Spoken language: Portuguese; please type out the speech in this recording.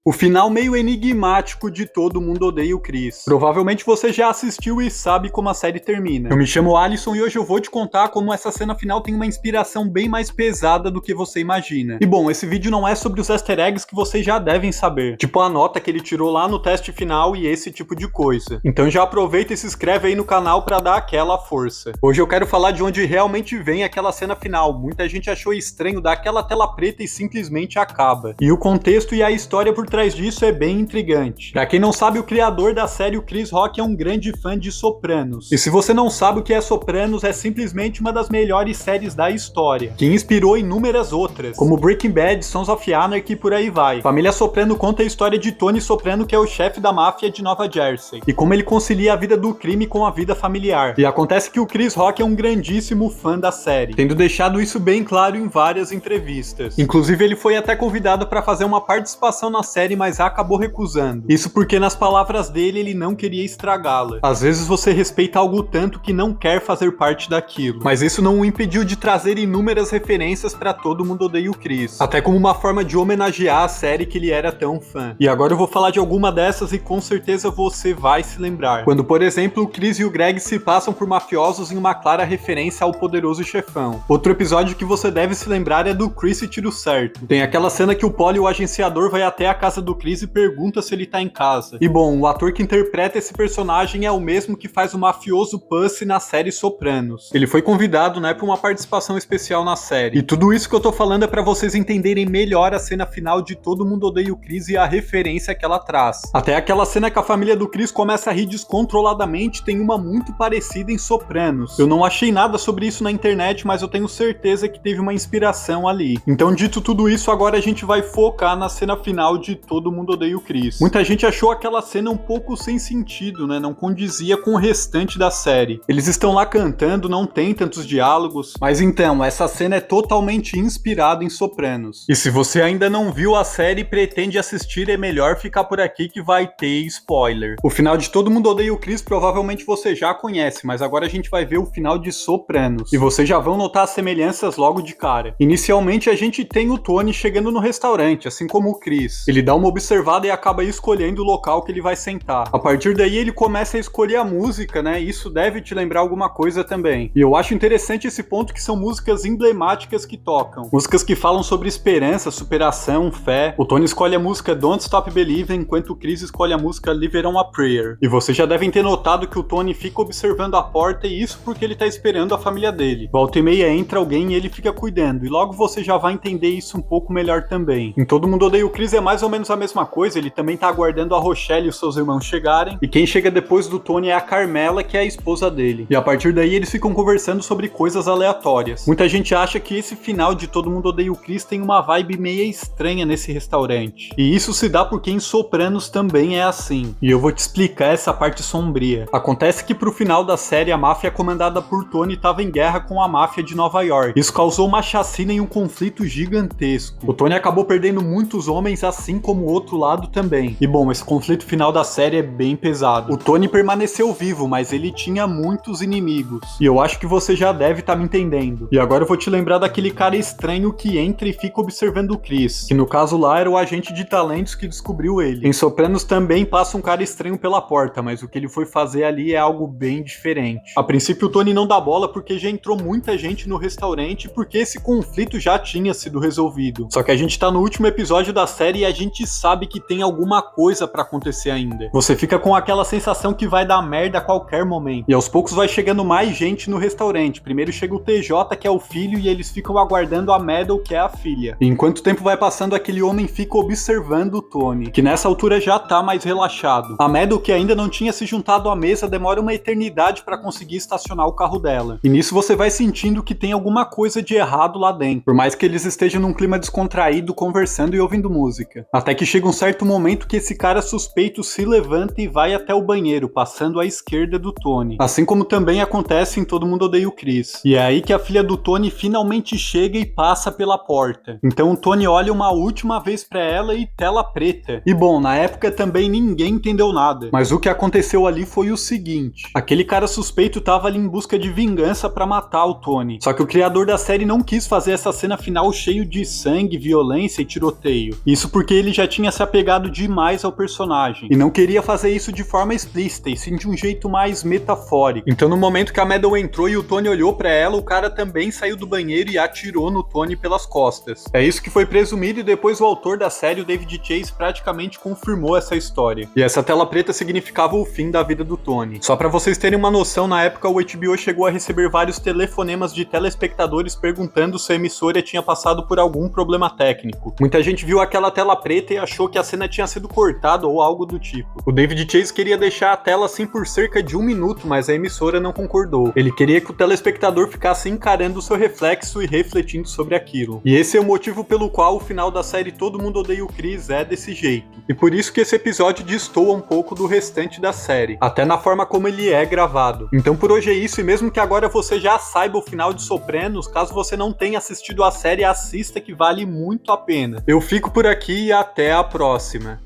O final meio enigmático de Todo Mundo Odeia o Chris. Provavelmente você já assistiu e sabe como a série termina. Eu me chamo Alisson e hoje eu vou te contar como essa cena final tem uma inspiração bem mais pesada do que você imagina. E bom, esse vídeo não é sobre os easter eggs que vocês já devem saber. Tipo a nota que ele tirou lá no teste final e esse tipo de coisa. Então já aproveita e se inscreve aí no canal pra dar aquela força. Hoje eu quero falar de onde realmente vem aquela cena final. Muita gente achou estranho dar aquela tela preta e simplesmente acaba. E o contexto e a história por trás disso é bem intrigante. Pra quem não sabe, o criador da série, o Chris Rock, é um grande fã de Sopranos. E se você não sabe o que é Sopranos, é simplesmente uma das melhores séries da história, que inspirou inúmeras outras, como Breaking Bad, Sons of Anarchy e por aí vai. Família Soprano conta a história de Tony Soprano, que é o chefe da máfia de Nova Jersey, e como ele concilia a vida do crime com a vida familiar. E acontece que o Chris Rock é um grandíssimo fã da série, tendo deixado isso bem claro em várias entrevistas. Inclusive, ele foi até convidado para fazer uma participação na série, mas acabou recusando. Isso porque, nas palavras dele, ele não queria estragá-la. Às vezes você respeita algo tanto que não quer fazer parte daquilo. Mas isso não o impediu de trazer inúmeras referências pra Todo Mundo Odeia o Chris. Até como uma forma de homenagear a série que ele era tão fã. E agora eu vou falar de alguma dessas e com certeza você vai se lembrar. Quando, por exemplo, o Chris e o Greg se passam por mafiosos em uma clara referência ao Poderoso Chefão. Outro episódio que você deve se lembrar é do Chris e Tiro Certo. Tem aquela cena que o Paulie, o agenciador, vai até a casa do Chris e pergunta se ele tá em casa. E bom, o ator que interpreta esse personagem é o mesmo que faz o mafioso Pussy na série Sopranos. Ele foi convidado, né, pra uma participação especial na série. E tudo isso que eu tô falando é pra vocês entenderem melhor a cena final de Todo Mundo Odeia o Chris e a referência que ela traz. Até aquela cena que a família do Chris começa a rir descontroladamente tem uma muito parecida em Sopranos. Eu não achei nada sobre isso na internet, mas eu tenho certeza que teve uma inspiração ali. Então, dito tudo isso, agora a gente vai focar na cena final de Todo Mundo Odeia o Chris. Muita gente achou aquela cena um pouco sem sentido, né? Não condizia com o restante da série. Eles estão lá cantando, não tem tantos diálogos, mas então, essa cena é totalmente inspirada em Sopranos. E se você ainda não viu a série e pretende assistir, é melhor ficar por aqui que vai ter spoiler. O final de Todo Mundo Odeia o Chris provavelmente você já conhece, mas agora a gente vai ver o final de Sopranos. E vocês já vão notar as semelhanças logo de cara. Inicialmente a gente tem o Tony chegando no restaurante, assim como o Chris. Ele dá uma observada e acaba escolhendo o local que ele vai sentar. A partir daí ele começa a escolher a música, né? Isso deve te lembrar alguma coisa também. E eu acho interessante esse ponto que são músicas emblemáticas que tocam. Músicas que falam sobre esperança, superação, fé. O Tony escolhe a música Don't Stop Believing, enquanto o Chris escolhe a música Live It On A Prayer. E vocês já devem ter notado que o Tony fica observando a porta, e isso porque ele tá esperando a família dele. Volta e meia entra alguém e ele fica cuidando. E logo você já vai entender isso um pouco melhor também. Em Todo Mundo Odeia o Chris é mais ou menos a mesma coisa. Ele também tá aguardando a Rochelle e os seus irmãos chegarem. E quem chega depois do Tony é a Carmela, que é a esposa dele. E a partir daí eles ficam conversando sobre coisas aleatórias. Muita gente acha que esse final de Todo Mundo Odeia o Chris tem uma vibe meio estranha nesse restaurante. E isso se dá porque em Sopranos também é assim. E eu vou te explicar essa parte sombria. Acontece que pro final da série a máfia comandada por Tony estava em guerra com a máfia de Nova York. Isso causou uma chacina e um conflito gigantesco. O Tony acabou perdendo muitos homens, assim como o outro lado também. E bom, esse conflito final da série é bem pesado. O Tony permaneceu vivo, mas ele tinha muitos inimigos. E eu acho que você já deve estar me entendendo. E agora eu vou te lembrar daquele cara estranho que entra e fica observando o Chris, que no caso lá era o agente de talentos que descobriu ele. Em Sopranos também passa um cara estranho pela porta, mas o que ele foi fazer ali é algo bem diferente. A princípio o Tony não dá bola porque já entrou muita gente no restaurante, porque esse conflito já tinha sido resolvido. Só que a gente tá no último episódio da série e a gente sabe que tem alguma coisa pra acontecer ainda. Você fica com aquela sensação que vai dar merda a qualquer momento. E aos poucos vai chegando mais gente no restaurante. Primeiro chega o TJ, que é o filho, e eles ficam aguardando a Meadow, que é a filha. E enquanto o tempo vai passando, aquele homem fica observando o Tony, que nessa altura já tá mais relaxado. A Meadow, que ainda não tinha se juntado à mesa, demora uma eternidade pra conseguir estacionar o carro dela. E nisso você vai sentindo que tem alguma coisa de errado lá dentro, por mais que eles estejam num clima descontraído, conversando e ouvindo música. Até que chega um certo momento que esse cara suspeito se levanta e vai até o banheiro, passando à esquerda do Tony. Assim como também acontece em Todo Mundo Odeia o Chris. E é aí que a filha do Tony finalmente chega e passa pela porta. Então o Tony olha uma última vez pra ela e tela preta. E bom, na época também ninguém entendeu nada. Mas o que aconteceu ali foi o seguinte: aquele cara suspeito tava ali em busca de vingança pra matar o Tony. Só que o criador da série não quis fazer essa cena final cheio de sangue, violência e tiroteio. Isso porque ele ele já tinha se apegado demais ao personagem, e não queria fazer isso de forma explícita, e sim de um jeito mais metafórico. Então no momento que a Meadow entrou e o Tony olhou pra ela, o cara também saiu do banheiro e atirou no Tony pelas costas. É isso que foi presumido, e depois o autor da série, o David Chase, praticamente confirmou essa história. E essa tela preta significava o fim da vida do Tony. Só pra vocês terem uma noção, na época o HBO chegou a receber vários telefonemas de telespectadores perguntando se a emissora tinha passado por algum problema técnico. Muita gente viu aquela tela preta e achou que a cena tinha sido cortada ou algo do tipo. O David Chase queria deixar a tela assim por cerca de 1 minuto, mas a emissora não concordou. Ele queria que o telespectador ficasse encarando o seu reflexo e refletindo sobre aquilo. E esse é o motivo pelo qual o final da série Todo Mundo Odeia o Chris é desse jeito. E por isso que esse episódio destoa um pouco do restante da série, até na forma como ele é gravado. Então por hoje é isso, e mesmo que agora você já saiba o final de Sopranos, caso você não tenha assistido a série, assista que vale muito a pena. Eu fico por aqui e até a próxima.